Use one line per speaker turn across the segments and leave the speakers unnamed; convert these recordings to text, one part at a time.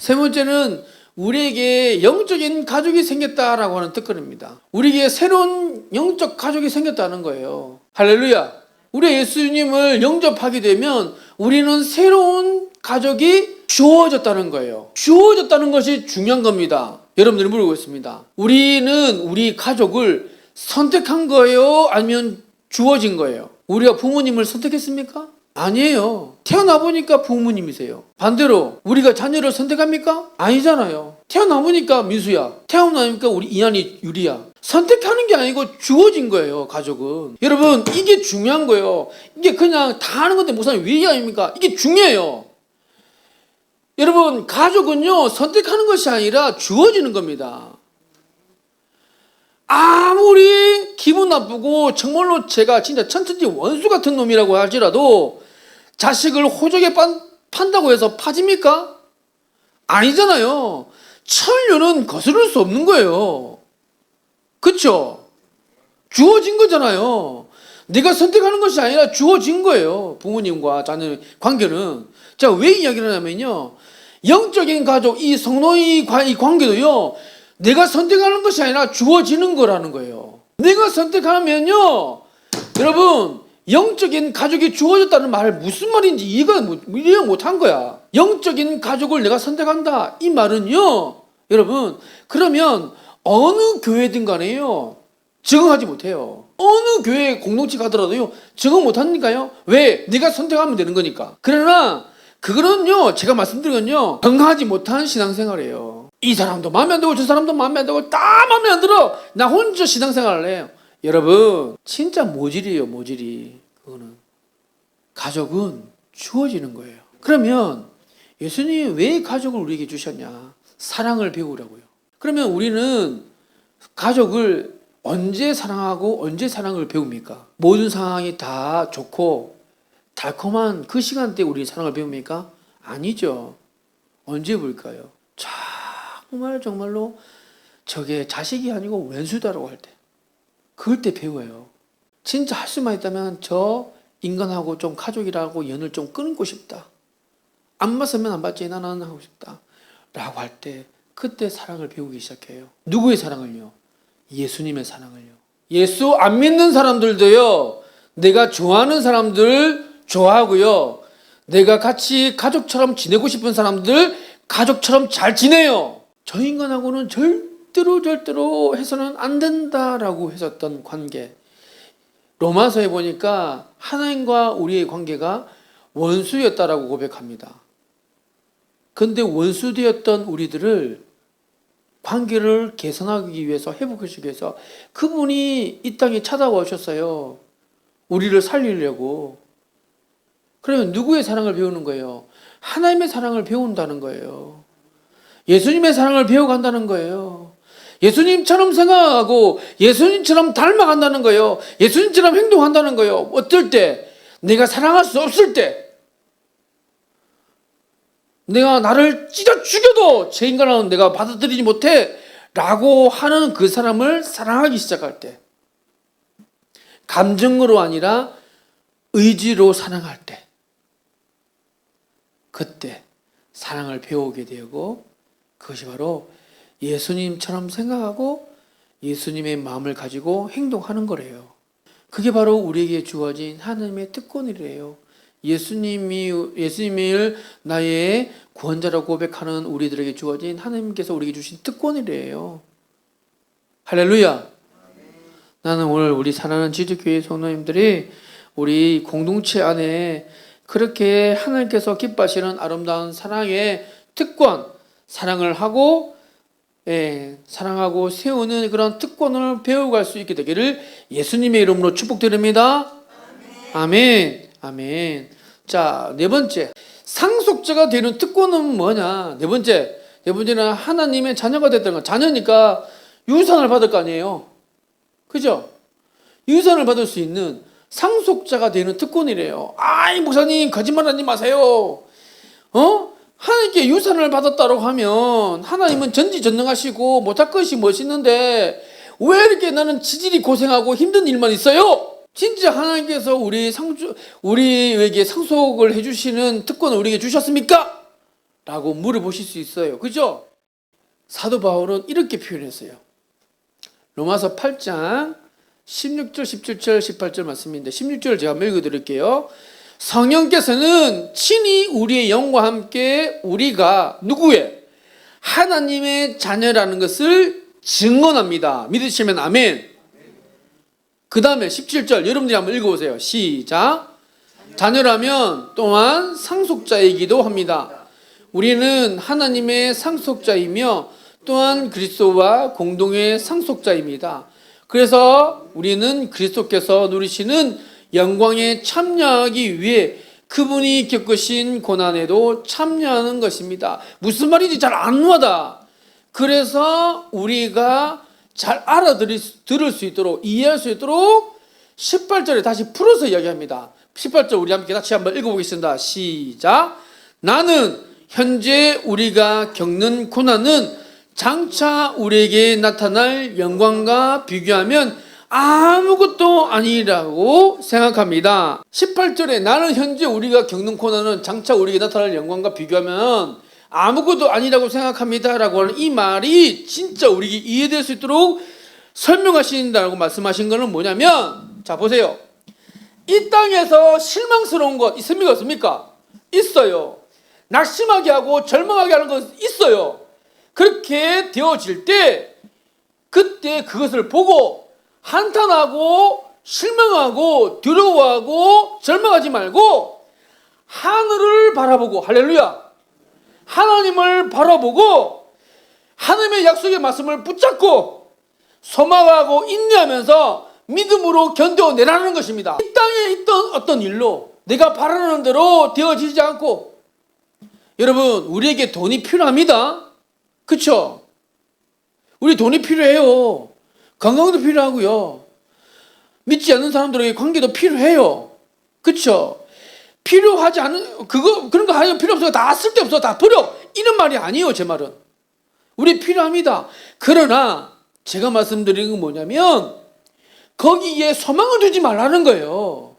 세 번째는 우리에게 영적인 가족이 생겼다라고 하는 특권입니다. 우리에게 새로운 영적 가족이 생겼다는 거예요. 할렐루야. 우리 예수님을 영접하게 되면 우리는 새로운 가족이 주어졌다는 거예요. 주어졌다는 것이 중요한 겁니다. 여러분들이 물어보고 있습니다. 우리는 우리 가족을 선택한 거예요? 아니면 주어진 거예요? 우리가 부모님을 선택했습니까? 아니에요. 태어나 보니까 부모님이세요. 반대로 우리가 자녀를 선택합니까? 아니잖아요. 태어나 보니까 민수야, 태어나 보니까 우리 이한이, 유리야. 선택하는 게 아니고 주어진 거예요. 가족은. 여러분, 이게 중요한 거예요. 이게 그냥 다 하는 건데 무슨 왜 아닙니까? 이게 중요해요. 여러분, 가족은요, 선택하는 것이 아니라 주어지는 겁니다. 아무리 기분 나쁘고 정말로 제가 진짜 천천지 원수 같은 놈이라고 할지라도 자식을 호적에 판다고 해서 파집니까? 아니잖아요. 천류는 거스를 수 없는 거예요. 그렇죠? 주어진 거잖아요. 내가 선택하는 것이 아니라 주어진 거예요. 부모님과 자녀의 관계는. 제가 왜 이야기를 하냐면요, 영적인 가족, 이 성도의 이 관계도요, 내가 선택하는 것이 아니라 주어지는 거라는 거예요. 내가 선택하면요, 여러분, 영적인 가족이 주어졌다는 말 무슨 말인지 이해가 못한 거야. 영적인 가족을 내가 선택한다, 이 말은요, 여러분, 그러면 어느 교회든 간에요, 적응하지 못해요. 어느 교회 공동체 가더라도요, 적응 못하니까요. 왜? 네가 선택하면 되는 거니까. 그러나 그거는요, 제가 말씀드리건요, 건강하지 못한 신앙생활이에요. 이 사람도 마음에 안 들고 저 사람도 마음에 안 들고 다 마음에 안 들어. 나 혼자 신앙생활을 해요. 여러분, 진짜 모질이에요. 모질이. 그거는 가족은 주어지는 거예요. 그러면 예수님이 왜 가족을 우리에게 주셨냐? 사랑을 배우라고요. 그러면 우리는 가족을 언제 사랑하고 언제 사랑을 배웁니까? 모든 상황이 다 좋고 달콤한 그 시간대에 우리 사랑을 배웁니까? 아니죠. 언제 볼까요? 정말로 저게 자식이 아니고 왼수다라고 할 때, 그럴 때 배워요. 진짜 할 수만 있다면 저 인간하고 좀 가족이라고 연을 좀 끊고 싶다. 안 맞으면 안 맞지, 나는 하고 싶다 라고 할 때, 그때 사랑을 배우기 시작해요. 누구의 사랑을요? 예수님의 사랑을요. 예수 안 믿는 사람들도요, 내가 좋아하는 사람들 좋아하고요, 내가 같이 가족처럼 지내고 싶은 사람들 가족처럼 잘 지내요. 저 인간하고는 절대로 해서는 안 된다라고 했었던 관계. 로마서에 보니까 하나님과 우리의 관계가 원수였다라고 고백합니다. 그런데 원수되었던 우리들을 관계를 개선하기 위해서, 회복하기 위해서 그분이 이 땅에 찾아오셨어요. 우리를 살리려고. 그러면 누구의 사랑을 배우는 거예요? 하나님의 사랑을 배운다는 거예요. 예수님의 사랑을 배워간다는 거예요. 예수님처럼 생각하고 예수님처럼 닮아간다는 거예요. 예수님처럼 행동한다는 거예요. 어떨 때? 내가 사랑할 수 없을 때. 내가 나를 찢어 죽여도 제 인간은 내가 받아들이지 못해 라고 하는 그 사람을 사랑하기 시작할 때. 감정으로 아니라 의지로 사랑할 때. 그때 사랑을 배우게 되고, 그것이 바로 예수님처럼 생각하고 예수님의 마음을 가지고 행동하는 거래요. 그게 바로 우리에게 주어진 하나님의 특권이래요. 예수님을 나의 구원자라고 고백하는 우리들에게 주어진 하나님께서 우리에게 주신 특권이래요. 할렐루야. 나는 오늘 우리 사랑하는 지주교회 성도님들이 우리 공동체 안에 그렇게 하나님께서 기뻐하시는 아름다운 사랑의 특권, 사랑을 하고, 사랑하고 세우는 그런 특권을 배워갈 수 있게 되기를 예수님의 이름으로 축복드립니다. 아멘. 아멘. 자, 네 번째, 상속자가 되는 특권은 뭐냐? 네 번째는 하나님의 자녀가 됐다는 거. 자녀니까 유산을 받을 거 아니에요. 그죠? 유산을 받을 수 있는 상속자가 되는 특권이래요. 아이, 목사님, 거짓말하지 마세요. 하나님께 유산을 받았다고 하면 하나님은 전지전능하시고 못할 것이 멋있는데 왜 이렇게 나는 지질이 고생하고 힘든 일만 있어요? 진짜 하나님께서 우리에게 상속을 해주시는 특권을 우리에게 주셨습니까? 라고 물어보실 수 있어요. 그죠? 사도 바울은 이렇게 표현했어요. 로마서 8장 16절, 17절, 18절 말씀인데 16절을 제가 한번 읽어드릴게요. 성령께서는 친히 우리의 영과 함께 우리가 누구의? 하나님의 자녀라는 것을 증언합니다. 믿으시면 아멘. 그 다음에 17절 여러분들이 한번 읽어보세요. 시작. 자녀라면 또한 상속자이기도 합니다. 우리는 하나님의 상속자이며 또한 그리스도와 공동의 상속자입니다. 그래서 우리는 그리스도께서 누리시는 영광에 참여하기 위해 그분이 겪으신 고난에도 참여하는 것입니다. 무슨 말인지 잘 안 와닿아. 그래서 우리가 잘 들을 수 있도록, 이해할 수 있도록 18절에 다시 풀어서 이야기합니다. 18절 우리 함께 같이 한번 읽어보겠습니다. 시작. 나는 현재 우리가 겪는 고난은 장차 우리에게 나타날 영광과 비교하면 아무것도 아니라고 생각합니다. 18절에 나는 현재 우리가 겪는 고난은 장차 우리에게 나타날 영광과 비교하면 아무것도 아니라고 생각합니다 라고 하는 이 말이 진짜 우리에게 이해될 수 있도록 설명하신다고 말씀하신 것은 뭐냐면, 자 보세요. 이 땅에서 실망스러운 것 있습니까? 없습니까? 있어요. 낙심하게 하고 절망하게 하는 것 있어요. 그렇게 되어질 때 그때 그것을 보고 한탄하고 실망하고 두려워하고 절망하지 말고 하늘을 바라보고, 할렐루야, 하나님을 바라보고 하나님의 약속의 말씀을 붙잡고 소망하고 인내하면서 믿음으로 견뎌내라는 것입니다. 이 땅에 있던 어떤 일로 내가 바라는 대로 되어지지 않고, 여러분 우리에게 돈이 필요합니다. 그렇죠? 우리 돈이 필요해요. 건강도 필요하고요. 믿지 않는 사람들에게 관계도 필요해요. 그렇죠? 필요하지 않은 그런 거 하면 필요 없어, 다 쓸데없어, 다 버려, 이런 말이 아니에요. 제 말은 우리 필요합니다. 그러나 제가 말씀드리는 건 뭐냐면 거기에 소망을 두지 말라는 거예요.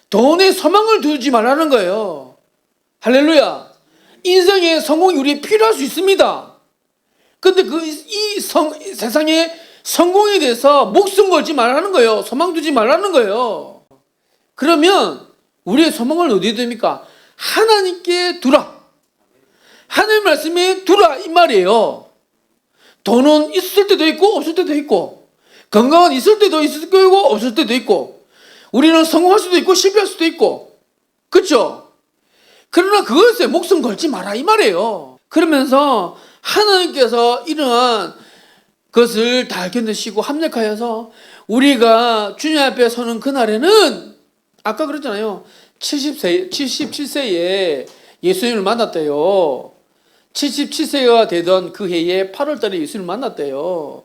돈에 소망을 두지 말라는 거예요. 할렐루야. 인생의 성공이 우리에 필요할 수 있습니다. 근데 이 세상의 성공에 대해서 목숨 걸지 말라는 거예요. 소망 두지 말라는 거예요. 그러면 우리의 소망을 어디에 둡니까? 하나님께 두라. 하나님 말씀에 두라 이 말이에요. 돈은 있을 때도 있고 없을 때도 있고, 건강은 있을 때도 있을 거고 없을 때도 있고, 우리는 성공할 수도 있고 실패할 수도 있고, 그렇죠? 그러나 그것에 목숨 걸지 마라 이 말이에요. 그러면서 하나님께서 이러한 것을 다 견디시고 합력하여서 우리가 주님 앞에 서는 그날에는, 아까 그랬잖아요. 77세에 예수님을 만났대요. 77세가 되던 그 해에 8월 달에 예수님을 만났대요.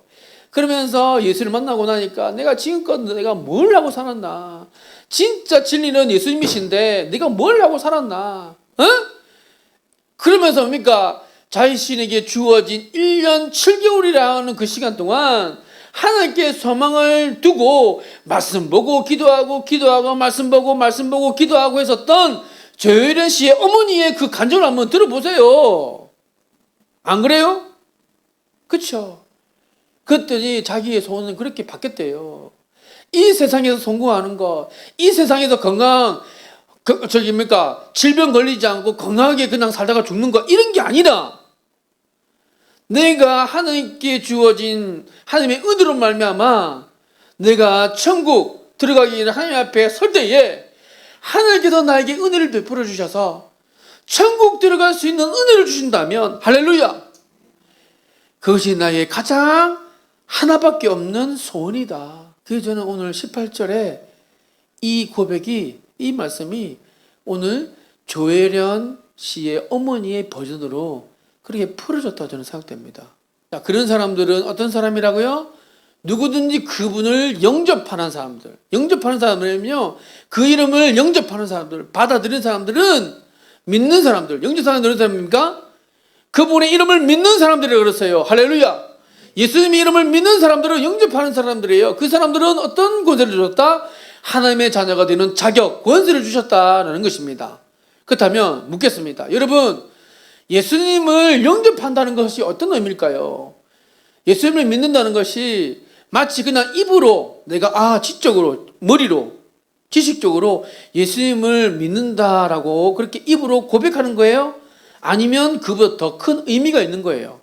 그러면서 예수를 만나고 나니까 내가 지금껏 내가 뭘 하고 살았나? 진짜 진리는 예수님이신데 내가 뭘 하고 살았나? 어? 그러면서 뭡니까? 자신에게 주어진 1년 7개월이라는 그 시간 동안 하나님께 소망을 두고 말씀 보고 기도하고 말씀 보고 기도하고 했었던 조혜련 씨의 어머니의 그 간증을 한번 들어보세요. 안 그래요? 그렇죠? 그랬더니 자기의 소원은 그렇게 바뀌었대요. 이 세상에서 성공하는 것, 이 세상에서 건강, 질병 걸리지 않고 건강하게 그냥 살다가 죽는 것, 이런 게 아니라 내가 하나님께 주어진 하나님의 은혜로 말미암아 내가 천국 들어가기 전에 하나님 앞에 설 때에 하나님께서 나에게 은혜를 베풀어 주셔서 천국 들어갈 수 있는 은혜를 주신다면, 할렐루야, 그것이 나의 가장 하나밖에 없는 소원이다. 그래서 저는 오늘 18절에 이 고백이, 이 말씀이 오늘 조혜련 씨의 어머니의 버전으로 그렇게 풀어졌다고 저는 생각됩니다. 자, 그런 사람들은 어떤 사람이라고요? 누구든지 그분을 영접하는 사람들. 영접하는 사람들은요, 그 이름을 영접하는 사람들, 받아들이는 사람들은 믿는 사람들. 영접하는 사람들은 사람입니까? 그분의 이름을 믿는 사람들이라고 그랬어요. 할렐루야. 예수님의 이름을 믿는 사람들은 영접하는 사람들이에요. 그 사람들은 어떤 권세를 주셨다? 하나님의 자녀가 되는 자격, 권세를 주셨다라는 것입니다. 그렇다면 묻겠습니다. 여러분, 예수님을 영접한다는 것이 어떤 의미일까요? 예수님을 믿는다는 것이 마치 그냥 입으로 내가 지적으로 머리로 지식적으로 예수님을 믿는다라고 그렇게 입으로 고백하는 거예요? 아니면 그보다 더 큰 의미가 있는 거예요?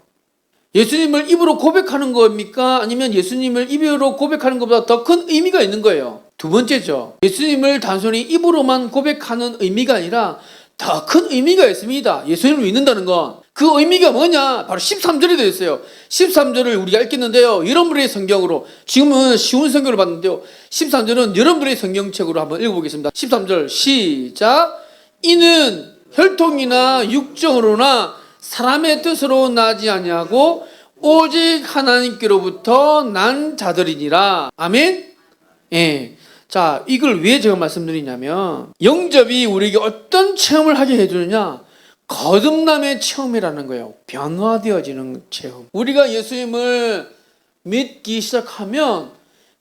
예수님을 입으로 고백하는 겁니까? 아니면 예수님을 입으로 고백하는 것보다 더 큰 의미가 있는 거예요? 두 번째죠. 예수님을 단순히 입으로만 고백하는 의미가 아니라 더 큰 의미가 있습니다. 예수님을 믿는다는 건. 그 의미가 뭐냐? 바로 13절에 되어 있어요. 13절을 우리가 읽겠는데요. 여러분들의 성경으로, 지금은 쉬운 성경을 봤는데요. 13절은 여러분들의 성경책으로 한번 읽어보겠습니다. 13절 시작. 이는 혈통이나 육정으로나 사람의 뜻으로 나지 아니하고 오직 하나님께로부터 난 자들이니라. 아멘? 예. 자, 이걸 왜 제가 말씀드리냐면 영접이 우리에게 어떤 체험을 하게 해주느냐? 거듭남의 체험이라는 거예요. 변화되어지는 체험. 우리가 예수님을 믿기 시작하면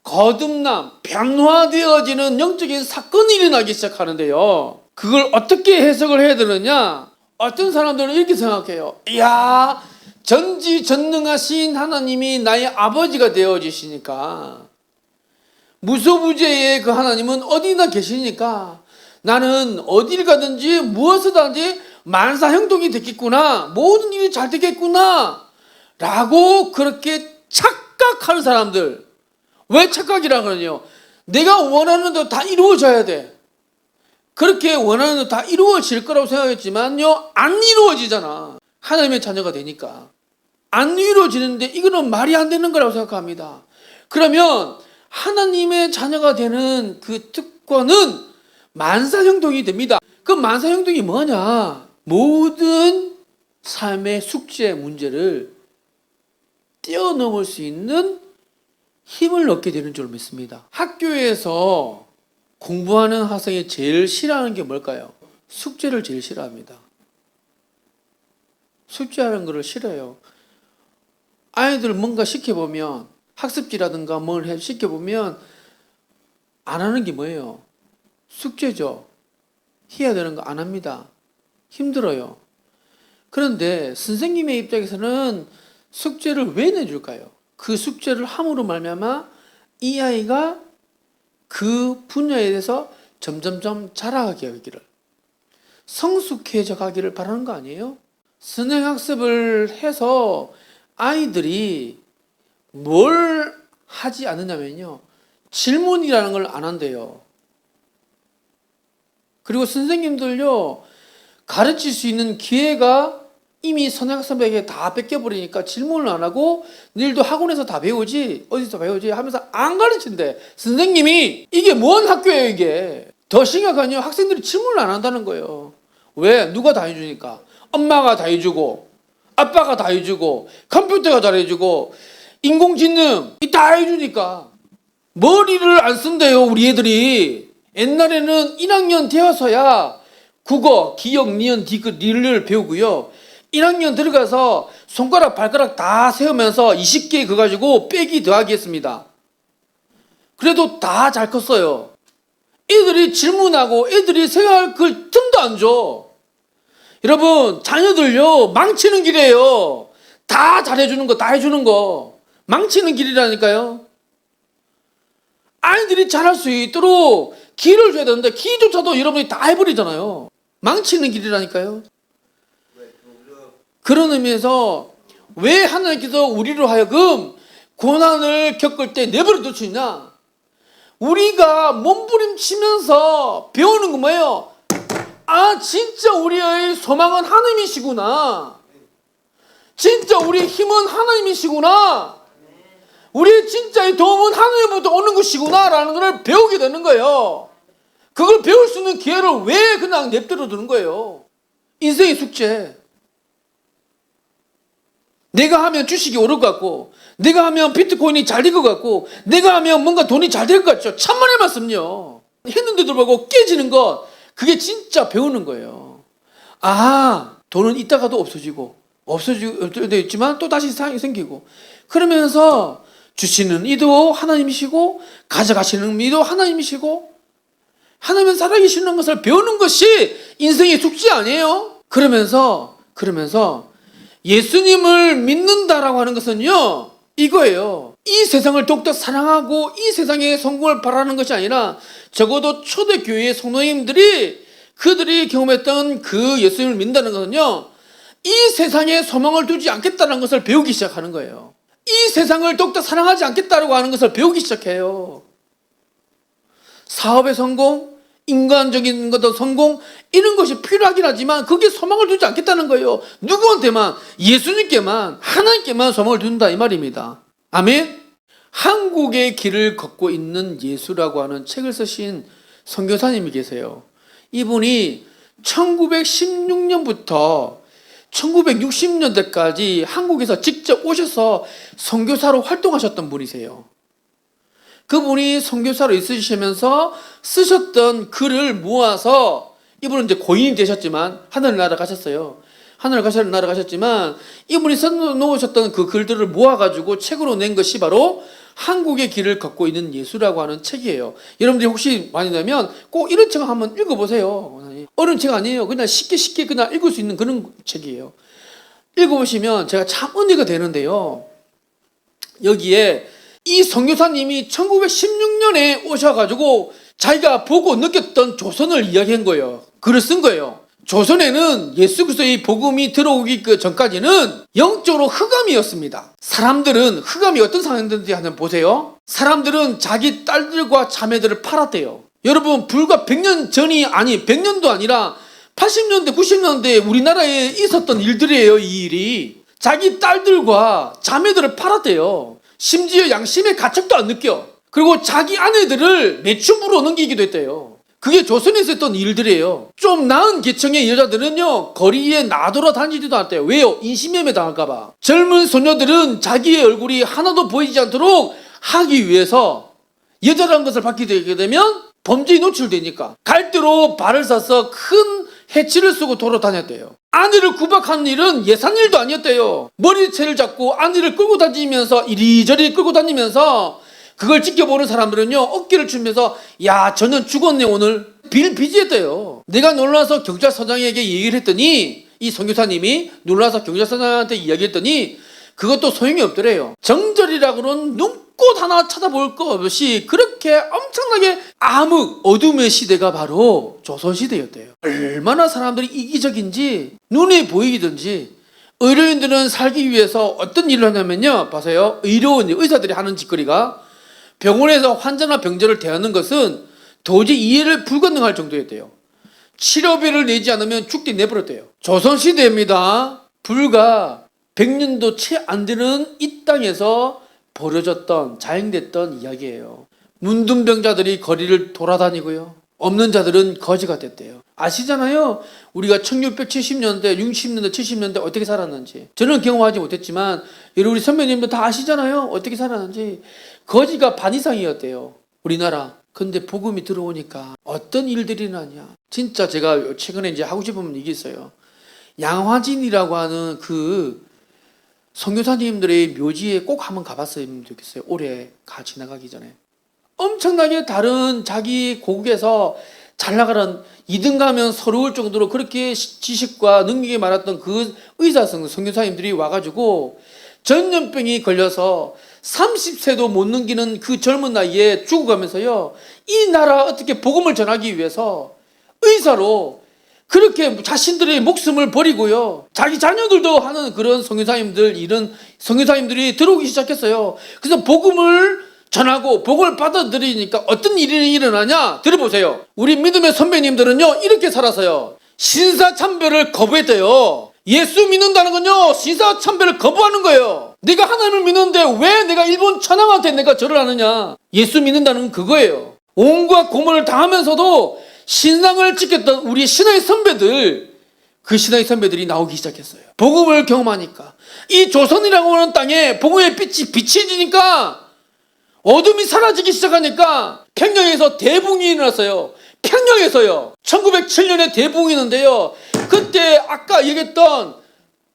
거듭남, 변화되어지는 영적인 사건이 일어나기 시작하는데요. 그걸 어떻게 해석을 해야 되느냐? 어떤 사람들은 이렇게 생각해요. 이야, 전지전능하신 하나님이 나의 아버지가 되어주시니까, 무소부재의 그 하나님은 어디나 계시니까 나는 어딜 가든지 무엇을 하든지 만사형통이 됐겠구나, 모든 일이 잘 되겠구나 라고 그렇게 착각하는 사람들. 왜 착각이라 그러냐? 내가 원하는 대로 다 이루어져야 돼. 그렇게 원하는 대로 다 이루어질 거라고 생각했지만요, 안 이루어지잖아. 하나님의 자녀가 되니까 안 이루어지는데 이거는 말이 안 되는 거라고 생각합니다. 그러면 하나님의 자녀가 되는 그 특권은 만사형통이 됩니다. 그 만사형통이 뭐냐? 모든 삶의 숙제 문제를 뛰어넘을 수 있는 힘을 얻게 되는 줄 믿습니다. 학교에서 공부하는 학생이 제일 싫어하는 게 뭘까요? 숙제를 제일 싫어합니다. 숙제하는 거를 싫어해요. 아이들 뭔가 시켜보면, 학습지라든가 뭘 시켜보면 안 하는 게 뭐예요? 숙제죠. 해야 되는 거 안 합니다. 힘들어요. 그런데 선생님의 입장에서는 숙제를 왜 내줄까요? 그 숙제를 함으로 말미암아 이 아이가 그 분야에 대해서 점점점 자라게 하기를, 성숙해져 가기를 바라는 거 아니에요? 선행학습을 해서 아이들이 뭘 하지 않느냐면요, 질문이라는 걸 안 한대요. 그리고 선생님들요, 가르칠 수 있는 기회가 이미 선행학습에게 다 뺏겨버리니까 질문을 안 하고 너희도 학원에서 다 배우지, 어디서 배우지 하면서 안 가르친대. 선생님이. 이게 뭔 학교예요 이게. 더 심각한 건 학생들이 질문을 안 한다는 거예요. 왜? 누가 다 해주니까. 엄마가 다 해주고, 아빠가 다 해주고, 컴퓨터가 다 해주고, 인공지능이 다 해주니까. 머리를 안 쓴대요 우리 애들이. 옛날에는 1학년 되어서야 국어, 기억, 니은, 디귿, 리을 배우고요, 1학년 들어가서 손가락, 발가락 다 세우면서 20개 그거 가지고 빼기 더하기 했습니다. 그래도 다 잘 컸어요. 애들이 질문하고 애들이 생각할 그 틈도 안 줘. 여러분, 자녀들요, 망치는 길이에요. 다 잘해주는 거, 다 해주는 거. 망치는 길이라니까요. 아이들이 잘할 수 있도록 기회를 줘야 되는데 기회조차도 여러분이 다 해버리잖아요. 망치는 길이라니까요. 그런 의미에서 왜 하나님께서 우리로 하여금 고난을 겪을 때 내버려 두시냐? 우리가 몸부림치면서 배우는 건 뭐예요? 아, 진짜 우리의 소망은 하나님이시구나. 진짜 우리의 힘은 하나님이시구나. 우리의 진짜의 도움은 하나님부터 오는 것이구나 라는 걸 배우게 되는 거예요. 그걸 배울 수 있는 기회를 왜 그냥 냅두려 두는 거예요? 인생의 숙제. 내가 하면 주식이 오를 것 같고, 내가 하면 비트코인이 잘 될 것 같고, 내가 하면 뭔가 돈이 잘 될 것 같죠. 천만의 말씀요. 했는데도 불구하고 깨지는 것, 그게 진짜 배우는 거예요. 아, 돈은 있다가도 없어지고 있지만 또 다시 생기고, 그러면서 주시는 이도 하나님이시고 가져가시는 이도 하나님이시고, 하나님은 살아계시는 것을 배우는 것이 인생의 숙제 아니에요? 그러면서 그러면서 예수님을 믿는다라고 하는 것은요, 이거예요. 이 세상을 더욱더 사랑하고 이 세상의 성공을 바라는 것이 아니라 적어도 초대교회의 성도님들이 그들이 경험했던 그 예수님을 믿는다는 것은요, 이 세상에 소망을 두지 않겠다는 것을 배우기 시작하는 거예요. 이 세상을 더욱더 사랑하지 않겠다고 하는 것을 배우기 시작해요. 사업의 성공, 인간적인 것도 성공, 이런 것이 필요하긴 하지만 그게 소망을 두지 않겠다는 거예요. 누구한테만, 예수님께만, 하나님께만 소망을 둔다 이 말입니다. 아멘. 한국의 길을 걷고 있는 예수라고 하는 책을 쓰신 선교사님이 계세요. 이분이 1916년부터 1960년대까지 한국에서 직접 오셔서 선교사로 활동하셨던 분이세요. 그분이 선교사로 있으시면서 쓰셨던 글을 모아서, 이분은 이제 고인이 되셨지만 하늘나라 가셨어요. 하늘나라 가셨지만 이분이 써놓으셨던 그 글들을 모아가지고 책으로 낸 것이 바로 한국의 길을 걷고 있는 예수라고 하는 책이에요. 여러분들이 혹시 많이 되면 꼭 이런 책을 한번 읽어보세요. 어려운 책 아니에요. 그냥 쉽게 그냥 읽을 수 있는 그런 책이에요. 읽어보시면 제가 참 은혜가 되는데요. 여기에 이 선교사님이 1916년에 오셔가지고 자기가 보고 느꼈던 조선을 이야기한 거예요. 글을 쓴 거예요. 조선에는 예수 그리스도의 복음이 들어오기 전까지는 영적으로 흑암이었습니다. 사람들은, 흑암이 어떤 상황인지 한번 보세요. 사람들은 자기 딸들과 자매들을 팔았대요. 여러분, 불과 100년 전이, 아니 100년도 아니라 80년대 90년대 우리나라에 있었던 일들이에요. 이 일이 자기 딸들과 자매들을 팔았대요. 심지어 양심의 가책도 안 느껴. 그리고 자기 아내들을 매춘부로 넘기기도 했대요. 그게 조선에 있었던 일들이에요. 좀 나은 계층의 여자들은요, 거리에 나돌아다니지도 않대요. 왜요? 인신매매 당할까봐. 젊은 소녀들은 자기의 얼굴이 하나도 보이지 않도록 하기 위해서 여자라는 것을 받게 되게 되면 범죄에 노출되니까 갈대로 발을 쏴서 큰 해치를 쓰고 돌아다녔대요. 아내를 구박하는 일은 예산일도 아니었대요. 머리채를 잡고 아내를 끌고 다니면서 이리저리 끌고 다니면서 그걸 지켜보는 사람들은요, 어깨를 치면서 야, 저는 죽었네 오늘 빌비지했대요. 내가 놀라서 경찰서장에게 얘기를 했더니, 이 선교사님이 놀라서 경찰서장한테 이야기했더니 그것도 소용이 없더래요. 정절이라고는 눈꽃 하나 쳐다볼 것 없이 그렇게 엄청나게 암흑 어둠의 시대가 바로 조선시대였대요. 얼마나 사람들이 이기적인지 눈에 보이든지. 의료인들은 살기 위해서 어떤 일을 하냐면요, 보세요. 의사들이 하는 짓거리가 병원에서 환자나 병자를 대하는 것은 도저히 이해를 불가능할 정도였대요. 치료비를 내지 않으면 죽게 내버렸대요. 조선시대입니다. 불과 100년도 채 안 되는 이 땅에서 벌어졌던, 자행됐던 이야기예요. 문둥병자들이 거리를 돌아다니고요, 없는 자들은 거지가 됐대요. 아시잖아요. 우리가 1670년대, 60년대, 70년대 어떻게 살았는지. 저는 경험하지 못했지만 여러분 우리 선배님도 다 아시잖아요. 어떻게 살았는지. 거지가 반 이상이었대요, 우리나라. 근데 복음이 들어오니까 어떤 일들이 나냐. 진짜 제가 최근에 이제 하고 싶은 얘기 있어요. 양화진이라고 하는 그 선교사님들의 묘지에 꼭 한번 가봤으면 좋겠어요. 올해 지나가기 전에. 엄청나게 다른 자기 고국에서 잘 나가는 2등 가면 서러울 정도로 그렇게 지식과 능력이 많았던 그 선교사님들이 와가지고 전염병이 걸려서 30세도 못 넘기는 그 젊은 나이에 죽어가면서요, 이 나라 어떻게 복음을 전하기 위해서 의사로 그렇게 자신들의 목숨을 버리고요, 자기 자녀들도 하는 그런 선교사님들, 이런 선교사님들이 들어오기 시작했어요. 그래서 복음을 전하고 복음을 받아들이니까 어떤 일이 일어나냐 들어보세요. 우리 믿음의 선배님들은요, 이렇게 살아서요, 신사참배를 거부했대요. 예수 믿는다는 건요, 신사참배를 거부하는 거예요. 내가 하나님을 믿는데 왜 내가 일본 천황한테 내가 절을 하느냐. 예수 믿는다는 건 그거예요. 온갖 고문을 당하면서도 신앙을 지켰던 우리 신앙의 선배들, 그 신앙의 선배들이 나오기 시작했어요. 복음을 경험하니까. 이 조선이라고 하는 땅에 복음의 빛이 비치지니까 어둠이 사라지기 시작하니까 평양에서 대붕이 일어났어요. 평양에서요. 1907년에 대붕이 있는데요, 그때 아까 얘기했던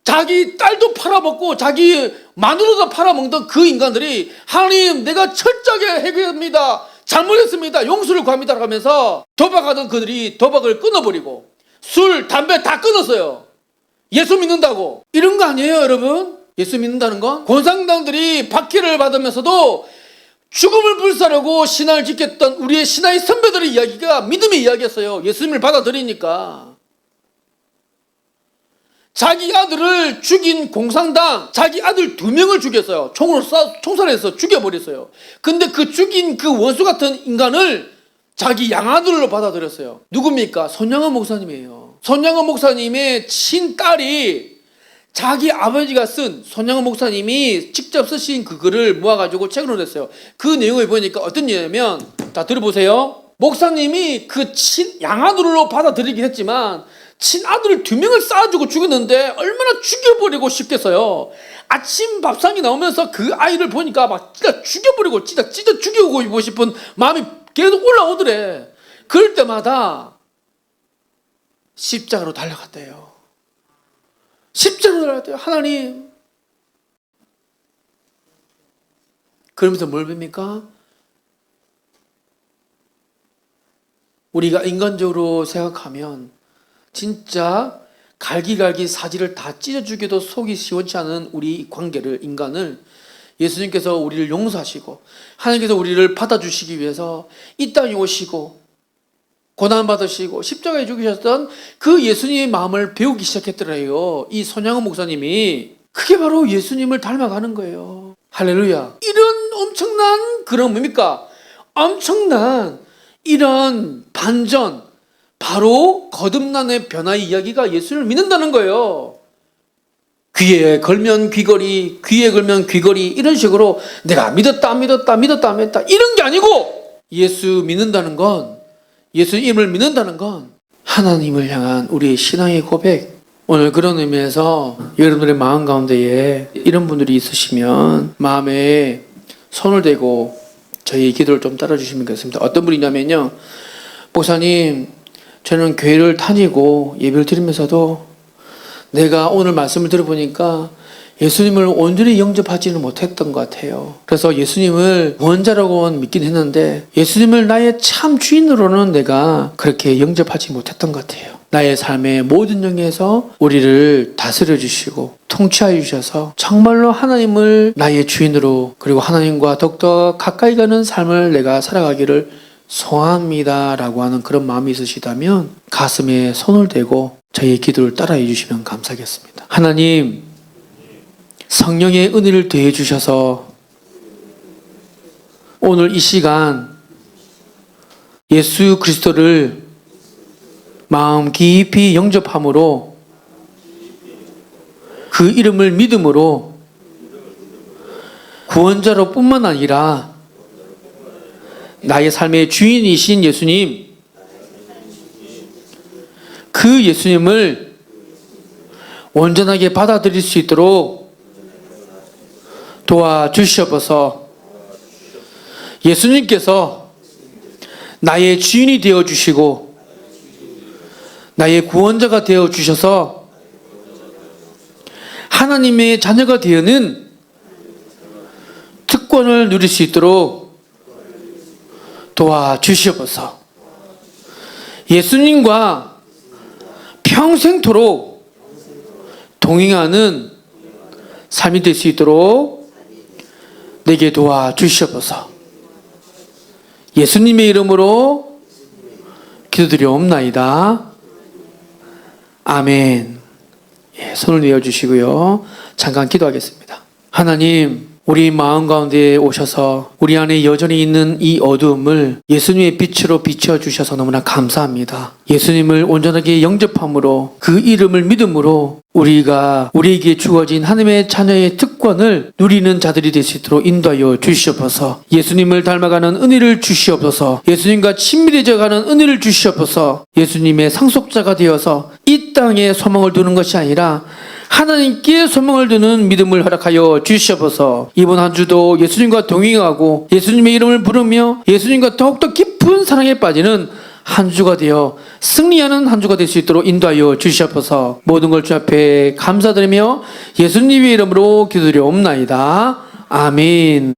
자기 딸도 팔아먹고 자기 마누라도 팔아먹던 그 인간들이 하나님, 내가 철저하게 해결합니다, 잘못했습니다, 용서를 구합니다 하면서 도박하던 그들이 도박을 끊어버리고 술, 담배 다 끊었어요. 예수 믿는다고. 이런 거 아니에요, 여러분? 예수 믿는다는 건 권상당들이 박해를 받으면서도 죽음을 불사르고 신앙을 지켰던 우리의 신앙의 선배들의 이야기가 믿음의 이야기였어요. 예수님을 받아들이니까. 자기 아들을 죽인 공상당, 자기 아들 2명을 죽였어요. 총으로 총살해서 죽여버렸어요. 근데 그 죽인 그 원수 같은 인간을 자기 양아들로 받아들였어요. 누굽니까? 손양원 목사님이에요. 손양원 목사님의 친딸이 자기 아버지가 쓴, 손양원 목사님이 직접 쓰신 그 글을 모아가지고 책으로 냈어요. 그 내용을 보니까 어떤 얘기냐면, 자, 들어보세요. 목사님이 그 양아들로 받아들이긴 했지만 친아들 2명을 쌓아주고 죽였는데 얼마나 죽여버리고 싶겠어요. 아침 밥상이 나오면서 그 아이를 보니까 막 진짜 죽여버리고 진짜 죽이고 싶은 마음이 계속 올라오더래. 그럴 때마다 십자가로 달려갔대요. 십자가로 달려갔대요. 하나님. 그러면서 뭘 봅니까? 우리가 인간적으로 생각하면 진짜 갈기갈기 사지를 다 찢어주기도 속이 시원치 않은 우리 관계를, 인간을 예수님께서 우리를 용서하시고 하나님께서 우리를 받아주시기 위해서 이 땅에 오시고 고난받으시고 십자가에 죽으셨던 그 예수님의 마음을 배우기 시작했더래요. 이 손양원 목사님이. 그게 바로 예수님을 닮아가는 거예요. 할렐루야. 이런 엄청난, 그런 뭡니까? 엄청난 이런 반전, 바로 거듭남의 변화의 이야기가 예수를 믿는다는 거예요. 귀에 걸면 귀걸이, 귀에 걸면 귀걸이, 이런 식으로 내가 믿었다 안 믿었다 이런 게 아니고, 예수 믿는다는 건, 예수님을 믿는다는 건 하나님을 향한 우리의 신앙의 고백. 오늘 그런 의미에서 여러분들의 마음 가운데에 이런 분들이 있으시면 마음에 손을 대고 저희 기도를 좀 따라주시면 되겠습니다. 어떤 분이냐면요, 목사님, 저는 교회를 다니고 예배를 드리면서도 내가 오늘 말씀을 들어보니까 예수님을 온전히 영접하지는 못했던 것 같아요. 그래서 예수님을 원자라고는 믿긴 했는데 예수님을 나의 참 주인으로는 내가 그렇게 영접하지 못했던 것 같아요. 나의 삶의 모든 영역에서 우리를 다스려 주시고 통치하여 주셔서 정말로 하나님을 나의 주인으로, 그리고 하나님과 더욱더 가까이 가는 삶을 내가 살아가기를 소원합니다 라고 하는 그런 마음이 있으시다면 가슴에 손을 대고 저희의 기도를 따라해 주시면 감사하겠습니다. 하나님, 성령의 은혜를 더해 주셔서 오늘 이 시간 예수 그리스도를 마음 깊이 영접함으로 그 이름을 믿음으로 구원자로 뿐만 아니라 나의 삶의 주인이신 예수님, 그 예수님을 온전하게 받아들일 수 있도록 도와주시옵소서. 예수님께서 나의 주인이 되어주시고 나의 구원자가 되어주셔서 하나님의 자녀가 되는 특권을 누릴 수 있도록 도와주시옵소서. 예수님과 평생토록 동행하는 삶이 될 수 있도록 내게 도와주시옵소서. 예수님의 이름으로 기도드리옵나이다. 아멘. 예, 손을 내어주시고요. 잠깐 기도하겠습니다. 하나님, 우리 마음 가운데 오셔서 우리 안에 여전히 있는 이 어두움을 예수님의 빛으로 비춰주셔서 너무나 감사합니다. 예수님을 온전하게 영접함으로 그 이름을 믿음으로 우리에게 주어진 하나님의 자녀의 특권을 누리는 자들이 될 수 있도록 인도하여 주시옵소서. 예수님을 닮아가는 은혜를 주시옵소서. 예수님과 친밀해져가는 은혜를 주시옵소서. 예수님의 상속자가 되어서 이 땅에 소망을 두는 것이 아니라 하나님께 소망을 두는 믿음을 허락하여 주시옵소서. 이번 한 주도 예수님과 동행하고 예수님의 이름을 부르며 예수님과 더욱더 깊은 사랑에 빠지는 한 주가 되어 승리하는 한 주가 될 수 있도록 인도하여 주시옵소서. 모든 걸 주 앞에 감사드리며 예수님의 이름으로 기도드리옵나이다. 아멘.